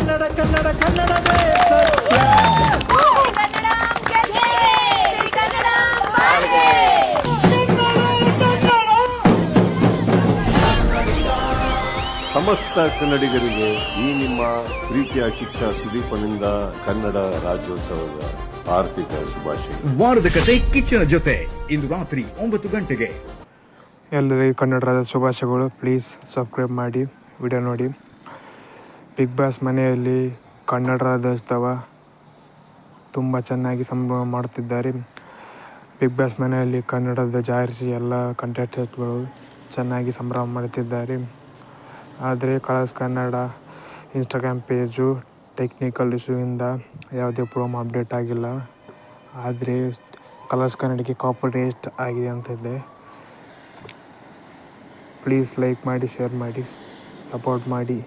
ಕನ್ನಡ ಕನ್ನಡ ಕನ್ನಡವೇ ಸತ್ಯ. ಸಮಸ್ತ ಕನ್ನಡಿಗರಿಗೆ ಈ ನಿಮ್ಮ ಪ್ರೀತಿಯ ಕಿಚ್ಚ ಸುದೀಪನಿಂದ ಕನ್ನಡ ರಾಜ್ಯೋತ್ಸವದ ಆರ್ಥಿಕ ಶುಭಾಶಯ. ವಾರದ ಕತೆ ಕಿಚ್ಚನ ಜೊತೆ ಇಂದು ರಾತ್ರಿ 9 ಗಂಟೆಗೆ. ಎಲ್ಲರಿಗೂ ಕನ್ನಡ ರಾಜ್ಯೋತ್ಸವ ಶುಭಾಶಯಗಳು. ಪ್ಲೀಸ್ ಸಬ್ಸ್ಕ್ರೈಬ್ ಮಾಡಿ, ವಿಡಿಯೋ ನೋಡಿ. ಬಿಗ್ ಬಾಸ್ ಮನೆಯಲ್ಲಿ ಕನ್ನಡ ರಾಜ್ಯೋತ್ಸವ ತುಂಬ ಚೆನ್ನಾಗಿ ಸಂಭ್ರಮ ಮಾಡುತ್ತಿದ್ದಾರೆ. ಬಿಗ್ ಬಾಸ್ ಮನೆಯಲ್ಲಿ ಕನ್ನಡದ ಜಾರಿಸಿ ಎಲ್ಲ ಕಂಟೆಸ್ಟೆಂಟ್ಗಳು ಚೆನ್ನಾಗಿ ಸಂಭ್ರಮ ಮಾಡುತ್ತಿದ್ದಾರೆ. ಆದರೆ Colors Kannada Instagram page technical ಇಶ್ಯೂಯಿಂದ ಯಾವುದೇ ಪ್ರೋಮೋ ಅಪ್ಡೇಟ್ ಆಗಿಲ್ಲ. ಆದರೆ ಕಲರ್ಸ್ ಕನ್ನಡಕ್ಕೆ ಕಾಪಿರೈಟ್ ಆಗಿದೆ ಅಂತಿದೆ. ಪ್ಲೀಸ್ ಲೈಕ್ ಮಾಡಿ, ಶೇರ್ ಮಾಡಿ, ಸಪೋರ್ಟ್ ಮಾಡಿ.